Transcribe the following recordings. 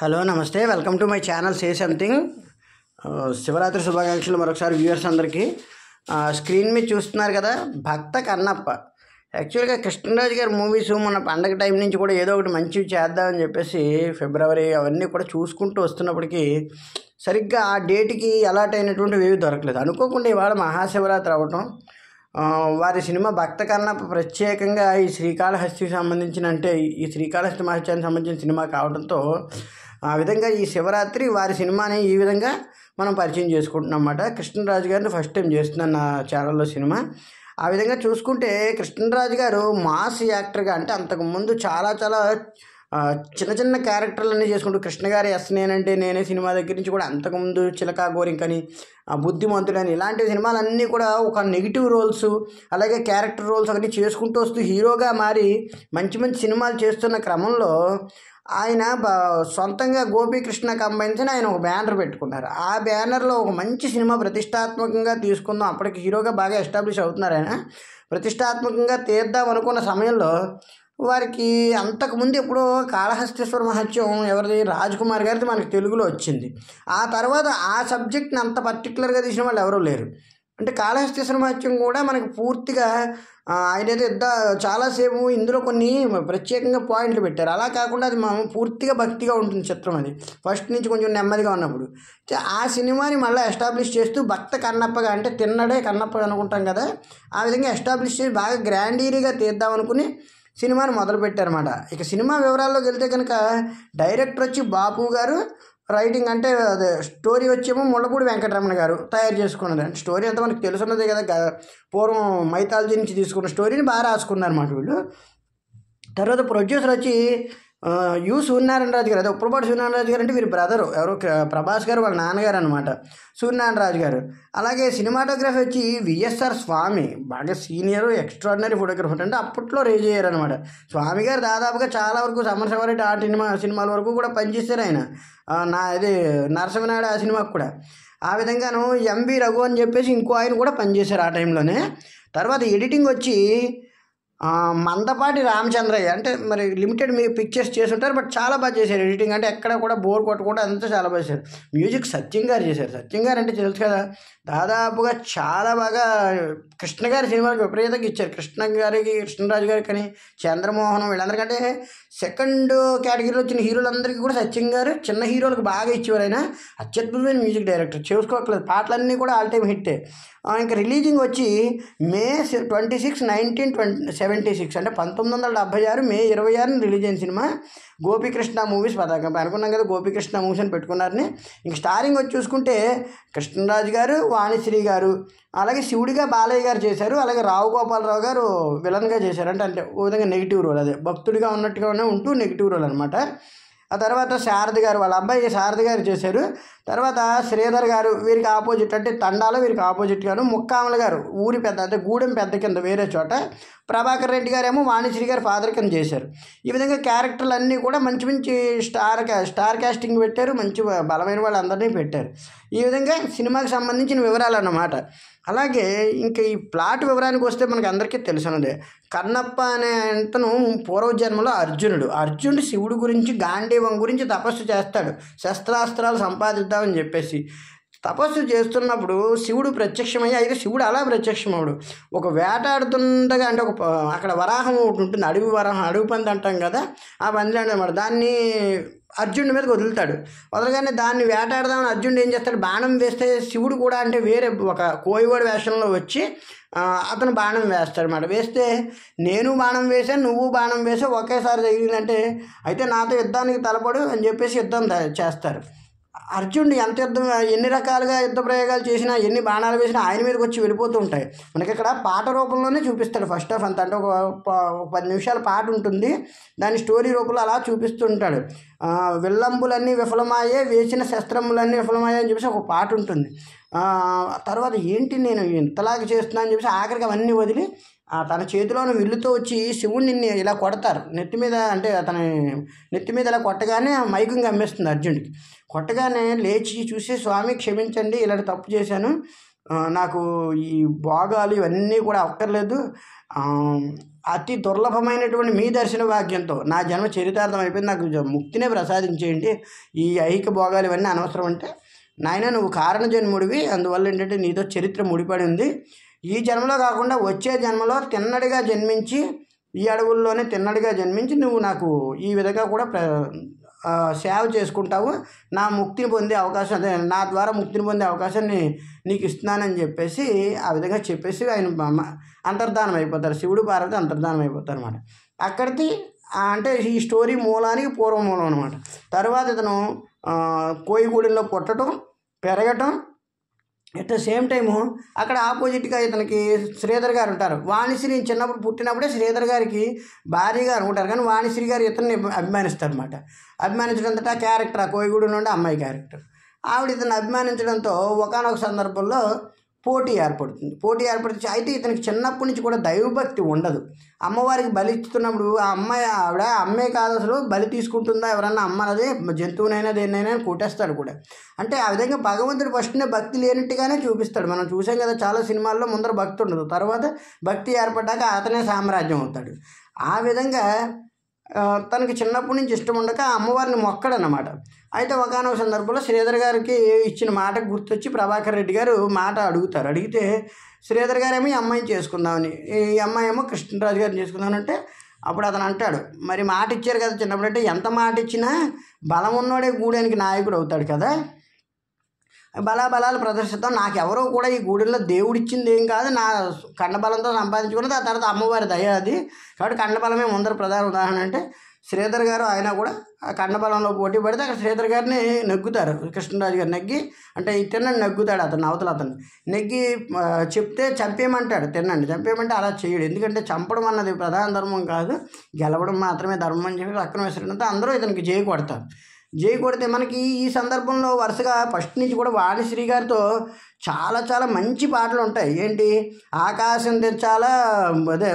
Hello నమస్తే, welcome to my channel say something. Shivaratri శుభాకాంక్షలు మరొకసారి వ్యూవర్స్ అందరికీ. స్క్రీన్ మీద చూస్తున్నారు కదా, భక్త కన్నప్ప. యాక్చువల్గా కృష్ణరాజు గారి మూవీస్ మన పండగ టైం నుంచి కూడా ఏదో ఒకటి మంచివి చేద్దామని చెప్పేసి ఫిబ్రవరి అవన్నీ కూడా చూసుకుంటూ వస్తున్నప్పటికీ సరిగ్గా ఆ డేట్కి అలాట్ అయినటువంటివి ఏవి దొరకలేదు. అనుకోకుండా ఇవాళ మహాశివరాత్రి అవ్వటం, వారి సినిమా భక్త కన్నప్ప ప్రత్యేకంగా ఈ శ్రీకాళహస్తికి సంబంధించిన ఈ శ్రీకాళహస్తి మహత్యానికి సంబంధించిన సినిమా కావడంతో ఆ విధంగా ఈ శివరాత్రి వారి సినిమాని ఈ విధంగా మనం పరిచయం చేసుకుంటున్నాం అన్నమాట. కృష్ణరాజు గారిని ఫస్ట్ టైం చేస్తున్నాను నా ఛానల్లో సినిమా. ఆ విధంగా చూసుకుంటే కృష్ణరాజు గారు మాస్ యాక్టర్గా, అంటే అంతకుముందు చాలా చిన్న చిన్న క్యారెక్టర్లన్నీ చేసుకుంటూ కృష్ణ గారి నేనంటే నేనే సినిమా దగ్గర నుంచి కూడా అంతకుముందు చిలకా గోరింకని, బుద్ధిమంతుడని ఇలాంటి సినిమాలన్నీ కూడా ఒక నెగిటివ్ రోల్స్, అలాగే క్యారెక్టర్ రోల్స్ అవన్నీ చేసుకుంటూ వస్తూ హీరోగా మారి మంచి మంచి సినిమాలు చేస్తున్న క్రమంలో ఆయన సొంతంగా గోపీకృష్ణ కంబైన్స్ అని ఆయన ఒక బ్యానర్ పెట్టుకున్నారు. ఆ బ్యానర్లో ఒక మంచి సినిమా ప్రతిష్టాత్మకంగా తీసుకుందాం, అప్పటికి హీరోగా బాగా ఎస్టాబ్లిష్ అవుతున్నారు ఆయన, ప్రతిష్టాత్మకంగా తీద్దాం అనుకున్న సమయంలో వారికి అంతకుముందు ఎప్పుడో కాళహస్తీశ్వర మహత్యం ఎవరిది, రాజ్ కుమార్ గారిది మనకి తెలుగులో వచ్చింది. ఆ తర్వాత ఆ సబ్జెక్ట్ని అంత పర్టికులర్గా తీసిన వాళ్ళు ఎవరూ లేరు. అంటే కాళహస్తీశ్వర మహత్యం కూడా మనకి పూర్తిగా ఆయన ఏదో చాలాసేపు ఇందులో కొన్ని ప్రత్యేకంగా పాయింట్లు పెట్టారు. అలా కాకుండా అది మనం పూర్తిగా భక్తిగా ఉంటుంది చిత్రం. అది ఫస్ట్ నుంచి కొంచెం నెమ్మదిగా ఉన్నప్పుడు ఆ సినిమాని మళ్ళీ ఎస్టాబ్లిష్ చేస్తూ భక్త కన్నప్పగా, అంటే తిన్నడే కన్నప్ప అనుకుంటాం కదా, ఆ విధంగా ఎస్టాబ్లిష్ చేసి బాగా గ్రాండీరీగా తీద్దాం అనుకుని సినిమాని మొదలుపెట్టారన్నమాట. ఇక సినిమా వివరాల్లోకి వెళ్తే కనుక డైరెక్టర్ వచ్చి బాపు గారు, రైటింగ్ అంటే అదే స్టోరీ వచ్చేమో ముళ్ళపూడి వెంకటరమణ గారు తయారు చేసుకున్నది. అంటే స్టోరీ అంతా మనకు తెలుసున్నదే కదా, పూర్వం మైథాలజీ నుంచి తీసుకున్న స్టోరీని బాగా రాసుకున్నారన్నమాట వీళ్ళు. తర్వాత ప్రొడ్యూసర్ వచ్చి యు సూర్యనారాయణ రాజు గారు, అదే ఉప్పలపాటి సూర్యనారాయణ రాజు గారు అంటే వీరి బ్రదరు, ఎవరో ప్రభాస్ గారు వాళ్ళ నాన్నగారు అనమాట సూర్యనారాయణ రాజు గారు. అలాగే సినిమాటోగ్రఫీ వచ్చి విఎస్ఆర్ స్వామి, బాగా సీనియర్ ఎక్స్ట్రాడినరీ ఫోటోగ్రఫర్, అంటే అప్పట్లో రేజ్ అయ్యారు అనమాట. స్వామి గారు దాదాపుగా చాలా వరకు సమరశివారెడ్డి ఆ సినిమాల వరకు కూడా పనిచేశారు ఆయన. ఇది నరసింహనాయుడు ఆ సినిమాకు కూడా. ఆ విధంగాను ఎంవి రఘు అని చెప్పేసి ఇంకో ఆయన కూడా పనిచేశారు ఆ టైంలోనే. తర్వాత ఎడిటింగ్ వచ్చి మందపాటి రామచంద్రయ్య, అంటే మరి లిమిటెడ్ మీ పిక్చర్స్ చేస్తుంటారు, బట్ చాలా బాగా చేశారు ఎడిటింగ్, అంటే ఎక్కడ కూడా బోర్ కొట్టకుండా అంతా చాలా బాగా చేశారు. మ్యూజిక్ సత్యం గారు చేశారు. సత్యం గారు అంటే తెలుసు కదా, దాదాపుగా చాలా బాగా కృష్ణ గారి సినిమాలకు విపరీతంగా ఇచ్చారు. కృష్ణరాజు గారికి కానీ, చంద్రమోహన్ వీళ్ళందరికంటే సెకండ్ కేటగిరీలో వచ్చిన హీరోలందరికీ కూడా సత్యం గారు చిన్న హీరోలకు బాగా ఇచ్చేవారు. ఆయన అత్యద్భుతమైన మ్యూజిక్ డైరెక్టర్, చేసుకోవట్లేదు, పాటలన్నీ కూడా ఆల్ టైమ్ హిట్టే. ఇంకా రిలీజింగ్ వచ్చి May 26, 1976, అంటే 1976 May 26 రిలీజ్ అయిన సినిమా గోపీకృష్ణ మూవీస్ పతాకం. అనుకున్నాం కదా గోపీకృష్ణ మూవీస్ అని పెట్టుకున్నారని. ఇంక స్టారింగ్ వచ్చి చూసుకుంటే కృష్ణరాజు గారు, వాణిశ్రీ గారు, అలాగే శివుడిగా బాలయ్య గారు చేశారు, అలాగే రావు గోపాలరావు గారు విలన్గా చేశారు. అంటే ఓ విధంగా నెగిటివ్ రోల్, అదే భక్తుడిగా ఉన్నట్టుగానే ఉంటూ నెగిటివ్ రోల్ అనమాట. ఆ తర్వాత శారద గారు, వాళ్ళ అబ్బాయి శారద గారు చేశారు. తర్వాత శ్రీధర్ గారు వీరికి ఆపోజిట్, అంటే తండాలో వీరికి ఆపోజిట్గాను. ముక్కామల గారు ఊరి పెద్ద, అంటే గూడెం పెద్ద కింద వేరే చోట. ప్రభాకర్ రెడ్డి గారేమో వాణిశ్రీ గారు ఫాదర్ కింద చేశారు. ఈ విధంగా క్యారెక్టర్లు అన్నీ కూడా మంచి మంచి స్టార్ కాస్టింగ్ పెట్టారు, మంచి బలమైన వాళ్ళందరినీ పెట్టారు. ఈ విధంగా సినిమాకి సంబంధించిన వివరాలు అన్నమాట. అలాగే ఇంకా ఈ ప్లాట్ వివరానికి వస్తే మనకు అందరికీ తెలిసినదే, కన్నప్ప అనే అతను పూర్వజన్మలో అర్జునుడు శివుడు గురించి, గాంధీవం గురించి తపస్సు చేస్తాడు, శస్త్రాస్త్రాలు సంపాదిద్దామని చెప్పేసి. తపస్సు చేస్తున్నప్పుడు శివుడు ప్రత్యక్షమయ్యి, అయితే శివుడు అలా ప్రత్యక్షమవుడు ఒక వేటాడుతుండగా, అంటే అక్కడ వరాహం ఒకటి ఉంటుంది, అడవి పంది అంటాం కదా, ఆ పంది అనమాట. దాన్ని అర్జునుడి మీదకి వదలగానే దాన్ని వేటాడదామని అర్జునుడు ఏం చేస్తాడు, బాణం వేస్తే శివుడు కూడా, అంటే వేరే ఒక కోయివాడు వేషంలో వచ్చి అతను బాణం వేస్తాడు అన్నమాట. వేస్తే నేను బాణం వేసాను, నువ్వు బాణం వేసావు, ఒకేసారి తగిలిందంటే అయితే నాతో యుద్ధానికి తలపడు అని చెప్పేసి యుద్ధం చేస్తారు. అర్జునుడు ఎంత ఎన్ని రకాలుగా యుద్ధ ప్రయోగాలు చేసినా, ఎన్ని బాణాలు వేసినా ఆయన మీదకి వచ్చి వెళ్ళిపోతూ ఉంటాయి. మనకి ఇక్కడ పాట రూపంలోనే చూపిస్తాడు ఫస్ట్ ఆఫ్ అంతా. అంటే ఒక 10 నిమిషాల పాట ఉంటుంది, దాని స్టోరీ రూపంలో అలా చూపిస్తుంటాడు. విల్లంబులన్నీ విఫలమాయే, వేసిన శస్త్రములన్నీ విఫలమాయే అని చెప్పేసి ఒక పాట ఉంటుంది. తర్వాత ఏంటి నేను ఇంతలాగా చేస్తున్నా అని చెప్పేసి ఆఖరికి అవన్నీ వదిలి తన చేతిలోని విల్లుతో వచ్చి శివుడిని ఇలా కొడతారు నెత్తి మీద. అంటే అతని నెత్తి మీద ఇలా కొట్టగానే మైకంగా అమ్మేస్తుంది అర్జునుడికి. కొట్టగానే లేచి చూసి, స్వామి క్షమించండి, ఇలాంటి తప్పు చేశాను, నాకు ఈ భోగాలు ఇవన్నీ కూడా అక్కర్లేదు, అతి దుర్లభమైనటువంటి మీ దర్శన భాగ్యంతో నా జన్మ చరితార్థం అయిపోయింది, నాకు ముక్తినే ప్రసాదించేయండి, ఈ ఐహిక భోగాలు ఇవన్నీ అనవసరం అంటే, నాయన నువ్వు కారణ జన్ముడివి, అందువల్ల ఏంటంటే నీతో చరిత్ర ముడిపడి ఉంది, ఈ జన్మలో కాకుండా వచ్చే జన్మలో తిన్నడిగా జన్మించి ఈ అడవుల్లోనే తిన్నడిగా జన్మించి నువ్వు నాకు ఈ విధంగా కూడా సేవ చేసుకుంటావు, నా ముక్తిని పొందే అవకాశం, అదే నా ద్వారా ముక్తిని పొందే అవకాశాన్ని నీకు ఇస్తున్నానని చెప్పేసి ఆ విధంగా చెప్పేసి ఆయన అంతర్ధానం అయిపోతారు. శివుడు పార్వతి అంతర్ధానం అయిపోతారు అనమాట. అక్కడికి అంటే ఈ స్టోరీ మూలానికి పూర్వ మూలం అనమాట. తర్వాత ఇతను కోయిగూడెంలో పుట్టడం, పెరగటం, ఎట్ ద సేమ్ టైము అక్కడ ఆపోజిట్గా ఇతనికి శ్రీధర్ గారు ఉంటారు. వాణిశ్రీ చిన్నప్పుడు పుట్టినప్పుడే శ్రీధర్ గారికి భార్యగా అనుకుంటారు, కానీ వాణిశ్రీ గారు ఇతన్ని అభిమానిస్తారు అనమాట. అభిమానించడంతో క్యారెక్టర్, ఆ కోయిగూడు నుండి అమ్మాయి క్యారెక్టర్, ఆవిడ ఇతను అభిమానించడంతో ఒకానొక సందర్భంలో పోటీ ఏర్పడుతుంది. అయితే ఇతనికి చిన్నప్పటి నుంచి కూడా దైవభక్తి ఉండదు. అమ్మవారికి బలి ఇస్తున్నప్పుడు ఆ అమ్మాయి అమ్మే కాదు అసలు బలి తీసుకుంటుందా ఎవరన్నా అమ్మనది, జంతువునైనా దేన్నైనా కొట్టేస్తాడు కూడా. అంటే ఆ విధంగా భగవంతుడు ఫస్ట్నే భక్తి లేనట్టుగానే చూపిస్తాడు. మనం చూసాం కదా చాలా సినిమాల్లో, ముందర భక్తి ఉండదు, తర్వాత భక్తి ఏర్పడ్డాక అతనే సామ్రాజ్యం అవుతాడు. ఆ విధంగా తనకి చిన్నప్పటి నుంచి ఇష్టం ఉండక అమ్మవారిని మొక్కడన్నమాట. అయితే ఒకానొక సందర్భంలో శ్రీధర్ గారికి ఇచ్చిన మాట గుర్తొచ్చి ప్రభాకర్ రెడ్డి గారు మాట అడుగుతారు. అడిగితే శ్రీధర్ గారేమో ఈ అమ్మాయిని చేసుకుందామని, ఈ అమ్మాయి ఏమో కృష్ణరాజు గారిని చేసుకుందామనంటే అప్పుడు అతను అంటాడు, మరి మాట ఇచ్చారు కదా చిన్నప్పుడు, అంటే ఎంత మాట ఇచ్చినా బలం ఉన్నోడే గూడానికి నాయకుడు అవుతాడు కదా, బలాబలాలు ప్రదర్శిద్దాం, నాకెవరో కూడా ఈ గూడెల్లో దేవుడిచ్చింది ఏం కాదు, నా కండబలంతో సంపాదించుకున్నది, ఆ తర్వాత అమ్మవారి దయ అది, కాబట్టి కండబలమే ముందర ప్రధాన ఉదాహరణ. అంటే శ్రీధర్ గారు ఆయన కూడా ఆ కండబలంలో పోటీ పడితే అక్కడ శ్రీధర్ గారిని నెగ్గుతారు, కృష్ణరాజు గారు నెగ్గి, అంటే ఈ తిన్నని నెగ్గుతాడు అతను, అతను నెగ్గి చెప్తే చంపేయమంటాడు, చంపేయమంటే అలా చేయడు, ఎందుకంటే చంపడం అన్నది ప్రధాన ధర్మం కాదు, గెలవడం మాత్రమే ధర్మం అని చెప్పి పక్కన విసిరినంత అందరూ ఇతనికి జై కొడితే మనకి ఈ సందర్భంలో వరుసగా ఫస్ట్ నుంచి కూడా వాణిశ్రీ గారితో చాలా మంచి పాటలు ఉంటాయి. ఏంటి, ఆకాశం తెచ్చాలా, అదే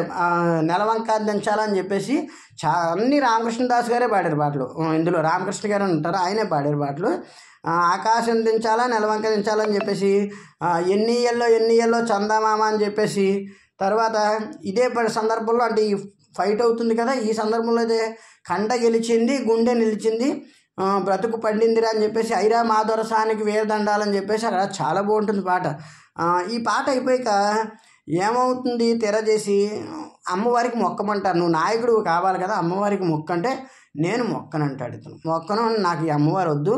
నెలవంక దించాలా అని చెప్పేసి అన్ని రామకృష్ణదాస్ గారే పాడారు పాటలు. ఇందులో రామకృష్ణ గారు ఉంటారు, ఆయనే పాడారు పాటలు. ఆకాశం దించాలా, నెలవంక దించాలని చెప్పేసి, ఎన్ని ఇయల్లో చందమామ అని చెప్పేసి, తర్వాత ఇదే సందర్భంలో అంటే ఈ ఫైట్ అవుతుంది కదా, ఈ సందర్భంలో అయితే కండ గెలిచింది, గుండె నిలిచింది, బ్రతుకు పండిందిరా అని చెప్పేసి, ఐరా మాధవరసానికి వేరదండాలని చెప్పేసి అక్కడ చాలా బాగుంటుంది పాట. ఈ పాట అయిపోయాక ఏమవుతుంది, తెరచేసి అమ్మవారికి మొక్కమంటారు, నువ్వు నాయకుడు కావాలి కదా, అమ్మవారికి మొక్కంటే నేను మొక్కనంటాడు ఇతను. మొక్కను, నాకు ఈ అమ్మవారు వద్దు,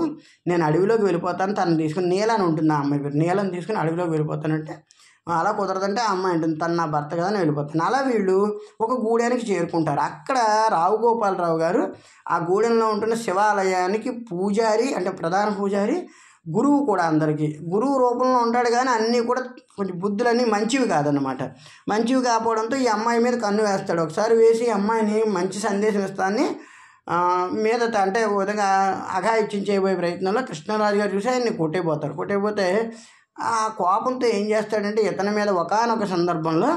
నేను అడవిలోకి వెళ్ళిపోతాను, తను తీసుకుని నీలని ఉంటుంది ఆ అమ్మాయి పేరు, నీలని తీసుకుని అడవిలోకి వెళ్ళిపోతానంటే అలా కుదరదంటే ఆ అమ్మాయి ఉంటుంది, తను నా భర్త కదా నేను వెళ్ళిపోతాను. అలా వీళ్ళు ఒక గూడెనికి చేరుకుంటారు. అక్కడ రావు గోపాలరావు గారు ఆ గూడెంలో ఉంటున్న శివాలయానికి పూజారి, అంటే ప్రధాన పూజారి, గురువు కూడా, అందరికీ గురువు రూపంలో ఉంటాడు, కానీ అన్నీ కూడా కొంచెం బుద్ధులన్నీ మంచివి కాదన్నమాట. మంచివి కాకపోవడంతో ఈ అమ్మాయి మీద కన్ను వేస్తాడు. ఒకసారి వేసి అమ్మాయిని మంచి సందేశం ఇస్తానని మీద అంటే విధంగా అఘాయిత్యం చేయబోయే ప్రయత్నంలో కృష్ణరాజు గారు చూసి ఆయన్ని కొట్టేపోతే ఆ కోపంతో ఏం చేస్తాడంటే ఇతని మీద ఒకానొక సందర్భంలో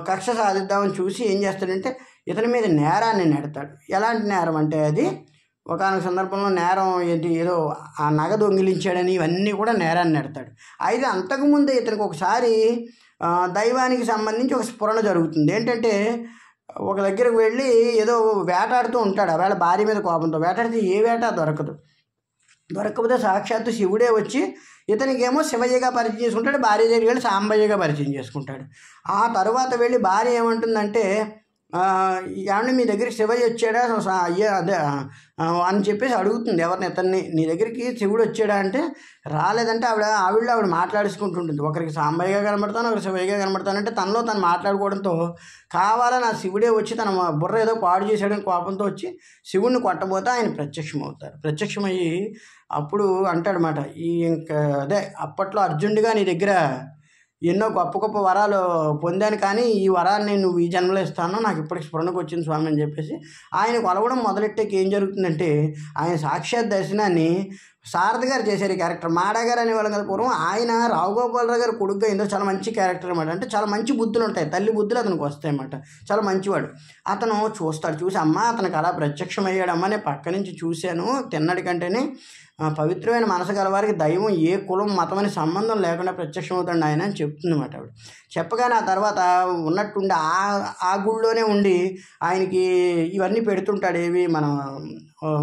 కక్ష సాధిద్దామని చూసి ఏం చేస్తాడంటే ఇతని మీద నేరాన్ని నెడతాడు. ఎలాంటి నేరం అంటే అది ఒకానొక సందర్భంలో నేరం ఏంటి, ఏదో ఆ నగ దొంగిలించాడని ఇవన్నీ కూడా నేరాన్ని నెడతాడు. అయితే అంతకుముందే ఇతనికి ఒకసారి దైవానికి సంబంధించి ఒక స్ఫురణ జరుగుతుంది. ఏంటంటే ఒక దగ్గరకు వెళ్ళి ఏదో వేటాడుతూ ఉంటాడు, ఆ వేళ భార్య మీద కోపంతో వేటాడితే ఏ వేట దొరకకపోతే సాక్షాత్తు శివుడే వచ్చి ఇతనికేమో శివయ్యగా పరిచయం చేసుకుంటాడు, భార్య దగ్గరికి వెళ్ళి సాంబయ్యగా పరిచయం చేసుకుంటాడు. ఆ తర్వాత వెళ్ళి భార్య ఏమంటుందంటే, ఏమంటే మీ దగ్గరికి శివయ్య వచ్చాడా అయ్యా అదే అని చెప్పేసి అడుగుతుంది ఎవరిని, ఇతన్ని, నీ దగ్గరికి శివుడు వచ్చాడా అంటే రాలేదంటే ఆవిడ మాట్లాడుకుంటుంటుంది. ఒకరికి సాంబయ్యగా కనబడతాను, ఒకరికి శివయ్యగా కనబడతానంటే తనలో తను మాట్లాడుకోవడంతో కావాలని ఆ శివుడే వచ్చి తన బుర్ర ఏదో పాడు చేసాడని కోపంతో వచ్చి శివుడిని కొట్టబోతే ఆయన ప్రత్యక్షమయ్యి అప్పుడు అంటాడనమాట, ఈ ఇంకా అదే అప్పట్లో అర్జునుడిగా నీ దగ్గర ఎన్నో గొప్ప వరాలు పొందాను, కానీ ఈ వరాన్ని నువ్వు ఈ జన్మలో ఇస్తాను, నాకు ఇప్పటికి స్ఫురణకు వచ్చింది స్వామి అని చెప్పేసి ఆయన కొలవడం మొదలెట్టాక ఏం జరుగుతుందంటే ఆయన సాక్షాత్ దర్శనాన్ని సారథి గారు చేశారు ఈ క్యారెక్టర్. మాడా గారు అనేవాళ్ళం కదా పూర్వం. ఆయన రావు గోపాలరావు గారు కొడుకుగా ఇందులో చాలా మంచి క్యారెక్టర్ అనమాట. అంటే చాలా మంచి బుద్ధులు ఉంటాయి, తల్లి బుద్ధులు అతనికి వస్తాయి అన్నమాట. చాలా మంచివాడు. అతను చూస్తాడు, చూసి అమ్మ అతనికి అలా ప్రత్యక్షమయ్యాడమ్మ, నేను పక్క నుంచి చూశాను, తిన్నడి కంటేనే పవిత్రమైన మనసు గలవారికి దైవం ఏ కులం మతం అని సంబంధం లేకుండా ప్రత్యక్షమవుతాడు ఆయన అని చెప్తుంది అన్నమాట ఆవిడ. చెప్పగానే ఆ తర్వాత ఉన్నట్టుండి ఆ గుళ్ళోనే ఉండి ఆయనకి ఇవన్నీ పెడుతుంటాడు. ఏవి మన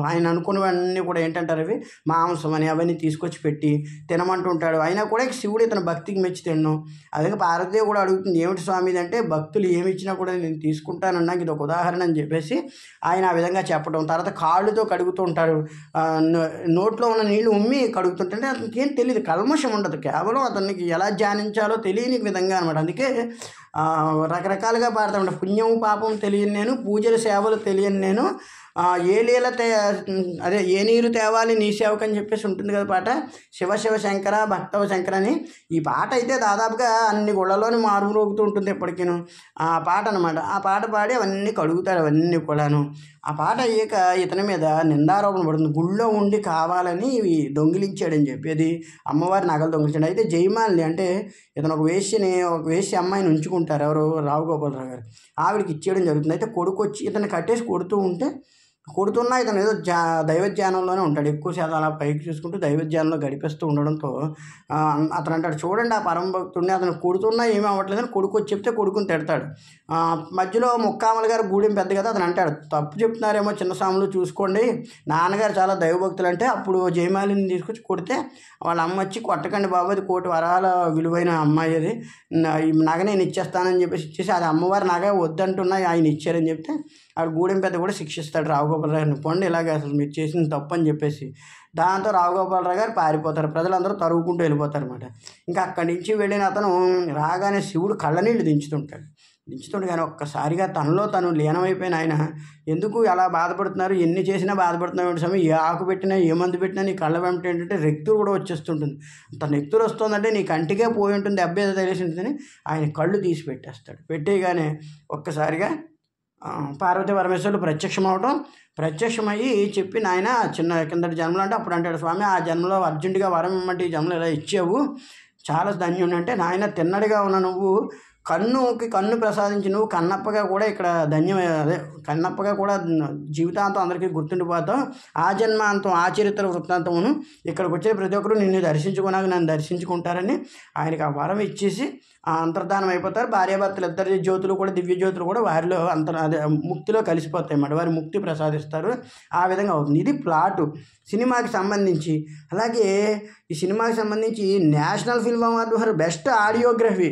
ఆయన అనుకున్నవన్నీ కూడా ఏంటంటారు, అవి మాంసం అని అవన్నీ తీసుకొచ్చి పెట్టి తినమంటుంటాడు. అయినా కూడా శివుడు ఇతను భక్తికి మెచ్చి తిన్నాం. అదే పార్వతీదేవి కూడా అడుగుతుంది, ఏమిటి స్వామి అంటే భక్తులు ఏమి ఇచ్చినా కూడా నేను తీసుకుంటానన్నా, ఇది ఒక ఉదాహరణ అని చెప్పేసి ఆయన ఆ విధంగా చెప్పడం. తర్వాత కాళ్ళుతో కడుగుతూ ఉంటాడు, నోట్లో ఉన్న నీళ్లు ఉమ్మి కడుగుతుంటే అతనికి ఏం తెలియదు, కల్మషం ఉండదు, కేవలం అతనికి ఎలా ధ్యానించాలో తెలియని విధంగా అనమాట. అందుకే రకరకాలుగా పాడుతూ ఉంటాడు, పుణ్యం పాపం తెలియని నేను, పూజల సేవలు తెలియని నేను, ఏ లీల అదే ఏ నీరు తేవాలి నీ సేవకు అని చెప్పేసి ఉంటుంది కదా పాట, శివ శివ శంకర భక్తవ శంకర అని. ఈ పాట అయితే దాదాపుగా అన్ని గుళ్ళలోని మారుమోగుతూ ఉంటుంది ఎప్పటికీను ఆ పాట అనమాట. ఆ పాట పాడి అవన్నీ కడుగుతాడు, అవన్నీ కూడాను. ఆ పాట అయ్యాక ఇతని మీద నిందారోపణ పడుతుంది, గుళ్ళో ఉండి కావాలని ఇవి దొంగిలించాడని చెప్పి, అది అమ్మవారి నగలు దొంగిలించాడు. అయితే జయమాలిని అంటే ఇతను ఒక వేశ్య అమ్మాయిని ఉంచుకుంటారు, ఎవరు రావు గోపాలరావు గారు, ఆవిడకి ఇచ్చేయడం జరుగుతుంది. అయితే కొడుకు వచ్చి ఇతను కట్టేసి కొడుతున్నా ఇతను ఏదో దైవధ్యానంలోనే ఉంటాడు, ఎక్కువ శాతం అలా పైకి చూసుకుంటూ దైవధ్యానంలో గడిపేస్తూ ఉండడంతో అతను అంటాడు, చూడండి ఆ పరమ భక్తుడిని, అతను కొడుతున్నా ఏమీ అవ్వట్లేదని కొడుకు వచ్చి చెప్తే కొడుకుని తిడతాడు. మధ్యలో ముక్కామల గారు గూడెం పెద్ద కదా, అతను అంటాడు, తప్పు చెప్తున్నారేమో చిన్న స్వాములు చూసుకోండి, నాన్నగారు చాలా దైవభక్తులు అంటే. అప్పుడు జయమాలిని తీసుకొచ్చి కొడితే వాళ్ళ అమ్మ వచ్చి, కొట్టకండి బాబు, అది 1 కోటి వరాల విలువైన అమ్మాయి, అది ఈ నగ నేను ఇచ్చేస్తానని చెప్పేసి ఇచ్చేసి, అది అమ్మవారి నగ వద్దంటున్నా ఆయన ఇచ్చారని చెప్తే ఆడు గూడెం పెద్ద కూడా శిక్షిస్తాడు రావు గోపాలరావు, పోండి ఇలాగే అసలు మీరు చేసింది తప్పు అని చెప్పేసి. దాంతో రావు గోపాలరావు గారు పారిపోతారు, ప్రజలందరూ తరుగుకుంటూ వెళ్ళిపోతారు అనమాట. ఇంకా అక్కడి నుంచి వెళ్ళిన అతను రాగానే శివుడు కళ్ళనీళ్ళు దించుతుంటాడు కానీ ఒక్కసారిగా తనలో తను లీనమైపోయిన ఆయన, ఎందుకు ఎలా బాధపడుతున్నారు, ఎన్ని చేసినా బాధపడుతున్నారు సమయం, ఏ ఆకు పెట్టినా ఏ మందు పెట్టినా నీ కళ్ళ వెంట ఏంటంటే రెక్తురు కూడా వచ్చేస్తుంటుంది, అంత నెక్తురు వస్తుందంటే నీ కంటికే పోయి ఉంటుంది, అభ్యర్థి తెలిసి ఉంటుందని ఆయన కళ్ళు తీసి పెట్టేస్తాడు. పెట్టేయగానే ఒక్కసారిగా పార్వతీ పరమేశ్వరుడు ప్రత్యక్షమయ్యి చెప్పి, నాయన చిన్న కిందటి జన్మలు అంటే, అప్పుడు అంటాడు, స్వామి ఆ జన్మలో అర్జెంటుగా వరం ఇమ్మంటే ఈ జన్మలో ఇలా ఇచ్చావు, చాలా ధన్యుడు అంటే, నాయన తిన్నడిగా ఉన్న నువ్వు కన్ను ప్రసాదించి నువ్వు కన్నప్పగా కూడా ఇక్కడ కన్నప్పగా కూడా జీవితాంతం అందరికీ గుర్తుండిపోతావు, ఆ జన్మాంతం ఆ చరిత్ర వృత్తాంతమును ఇక్కడికి వచ్చే ప్రతి ఒక్కరు నిన్ను దర్శించుకున్నాక నన్ను దర్శించుకుంటారని ఆయనకి ఆ వరం ఇచ్చేసి అంతర్ధానం అయిపోతారు. భార్యాభర్తలు ఇద్దరు జ్యోతులు కూడా, దివ్య జ్యోతులు కూడా వారిలో ముక్తిలో కలిసిపోతాయి అన్నమాట, వారి ముక్తి ప్రసాదిస్తారు. ఆ విధంగా అవుతుంది. ఇది ప్లాటు సినిమాకి సంబంధించి. అలాగే ఈ సినిమాకి సంబంధించి national film award for best audiography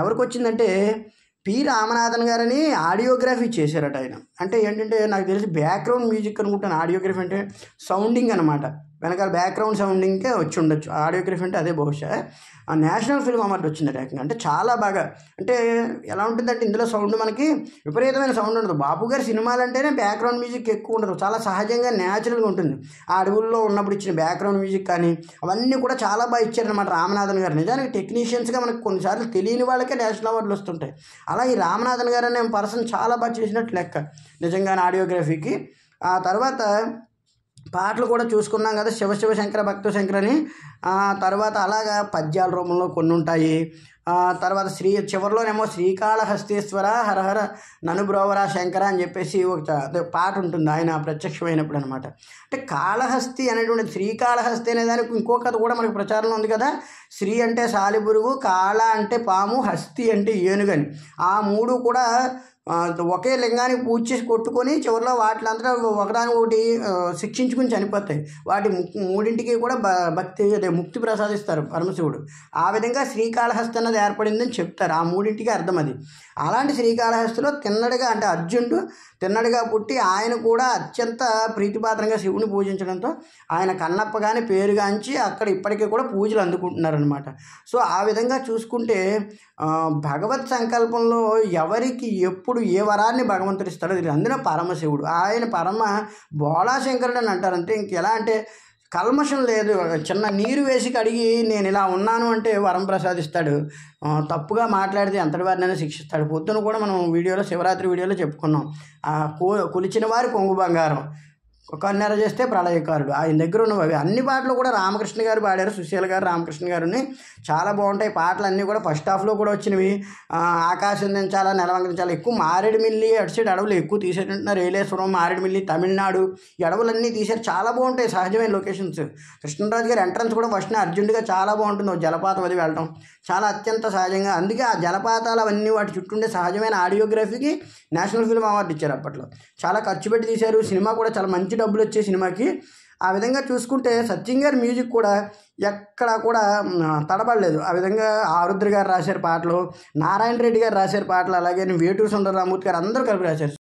ఎవరికి వచ్చిందంటే పి రామనాథన్ గారని ఆడియోగ్రఫీ చేశారట ఆయన. అంటే ఏంటంటే నాకు తెలిసి బ్యాక్గ్రౌండ్ మ్యూజిక్ అనుకుంటాను. ఆడియోగ్రఫీ అంటే సౌండింగ్ అనమాట, వెనకాల బ్యాక్గ్రౌండ్ సౌండింగ్కే వచ్చి ఉండొచ్చు. ఆడియోగ్రఫీ అంటే అదే బహుశా. ఆ నేషనల్ ఫిల్మ్ అవార్డు వచ్చింది ఏకంగా. అంటే చాలా బాగా, అంటే ఎలా ఉంటుందంటే ఇందులో సౌండ్ మనకి విపరీతమైన సౌండ్ ఉండదు. బాపు గారి సినిమాలు అంటేనే బ్యాక్గ్రౌండ్ మ్యూజిక్ ఎక్కువ ఉండదు, చాలా సహజంగా న్యాచురల్గా ఉంటుంది. ఆ అడవుల్లో ఉన్నప్పుడు ఇచ్చిన బ్యాక్గ్రౌండ్ మ్యూజిక్ కానీ అవన్నీ కూడా చాలా బాగా ఇచ్చారనమాట రామనాథన్ గారు. నిజానికి టెక్నీషియన్స్గా మనకు కొన్నిసార్లు తెలియని వాళ్ళకే నేషనల్ అవార్డులు వస్తుంటాయి. అలా ఈ రామనాథన్ గారు అనే పర్సన్ చాలా బాగా చేసినట్టు లెక్క నిజంగానే ఆడియోగ్రఫీకి. ఆ తర్వాత పాటలు కూడా చూసుకున్నాం కదా, శివ శివ శంకర భక్త శంకర అని. తర్వాత అలాగా పద్యాల రూపంలో కొన్ని ఉంటాయి. తర్వాత చివరిలోనేమో శ్రీకాళహస్తీశ్వర హరహర నను బ్రోవరా శంకర అని చెప్పేసి ఒక పాట ఉంటుంది ఆయన ప్రత్యక్షమైనప్పుడు అనమాట. అంటే కాళహస్తి అనేటువంటి శ్రీకాళహస్తి అనే దానికి ఇంకో కథ కూడా మనకు ప్రచారంలో ఉంది కదా. శ్రీ అంటే సాలిపురుగు, కాళ అంటే పాము, హస్తి అంటే ఏనుగని. ఆ మూడు కూడా ఒకే లింగానికి పూజ చేసి కొట్టుకొని చివరిలో వాటిలంతా ఒకదాని ఒకటి శిక్షించుకుని చనిపోతాయి. వాటి మూడింటికి కూడా భక్తి ముక్తి ప్రసాదిస్తారు పరమశివుడు. ఆ విధంగా శ్రీకాళహస్తి అన్నది ఏర్పడిందని చెప్తారు. ఆ మూడింటికి అర్థం అది. అలాంటి శ్రీకాళహస్తిలో తిన్నడిగా అంటే అర్జునుడు తిన్నడిగా పుట్టి ఆయన కూడా అత్యంత ప్రీతిపాత్రంగా శివుని పూజించడంతో ఆయన కన్నప్పగానే పేరుగాంచి అక్కడ ఇప్పటికీ కూడా పూజలు అందుకుంటున్నారనమాట. సో ఆ విధంగా చూసుకుంటే భగవత్ సంకల్పంలో ఎవరికి ఎప్పుడు ఏ వరాన్ని భగవంతుడు ఇస్తాడో ఇది. అందులో పరమశివుడు ఆయన పరమ బోళాశంకరుడు అని అంటారు. అంటే ఇంకెలా అంటే కల్మషం లేదు, చిన్న నీరు వేసి కడిగి నేను ఇలా ఉన్నాను అంటే వరం ప్రసాదిస్తాడు, తప్పుగా మాట్లాడితే ఎంతటి వారినైనా శిక్షిస్తాడు. పొద్దున కూడా మనం శివరాత్రి వీడియోలో చెప్పుకున్నాం, కొలిచిన వారి కొంగు బంగారం, కన్నెర చేస్తే ప్రళయకారుడు, ఆయన దగ్గర ఉన్నవి అవి అన్ని పాటలు కూడా రామకృష్ణ గారు పాడారు. సుశీల గారు, రామకృష్ణ గారిని చాలా బాగుంటాయి పాటలు అన్నీ కూడా. ఫస్ట్ హాఫ్లో కూడా వచ్చినవి. ఆకాశం దించాలా, నెలవంకరించాలా, ఎక్కువ మారేడుమిల్లి అటు సైడ్ అడవులు ఎక్కువ తీసేటంటున్నారు. ఏలేశ్వరం, మారేడుమిల్లి, తమిళనాడు ఈ అడవులన్నీ తీసారు. చాలా బాగుంటాయి సహజమైన లొకేషన్స్. కృష్ణరాజు గారి ఎంట్రన్స్ కూడా ఫస్ట్ అర్జునుడిగా చాలా బాగుంటుంది. ఒక జలపాతం అది వెళ్ళటం చాలా అత్యంత సహజంగా. అందుకే ఆ జలపాతాలు అవన్నీ వాటి చుట్టూ ఉండే సహజమైన ఆడియోగ్రఫీకి నేషనల్ ఫిల్మ్ అవార్డు ఇచ్చారు అప్పట్లో. చాలా ఖర్చు పెట్టి తీశారు. సినిమా కూడా చాలా మంచి డబ్బులు వచ్చే సినిమాకి. ఆ విధంగా చూసుకుంటే సత్యం గారి మ్యూజిక్ కూడా ఎక్కడ కూడా తడబడలేదు. ఆ విధంగా ఆరుద్ర గారు రాశారు పాటలు, నారాయణ రెడ్డి గారు రాశారు పాటలు, అలాగే వేటూరు సుందరరామూర్తి గారు అందరూ కలిపి రాశారు.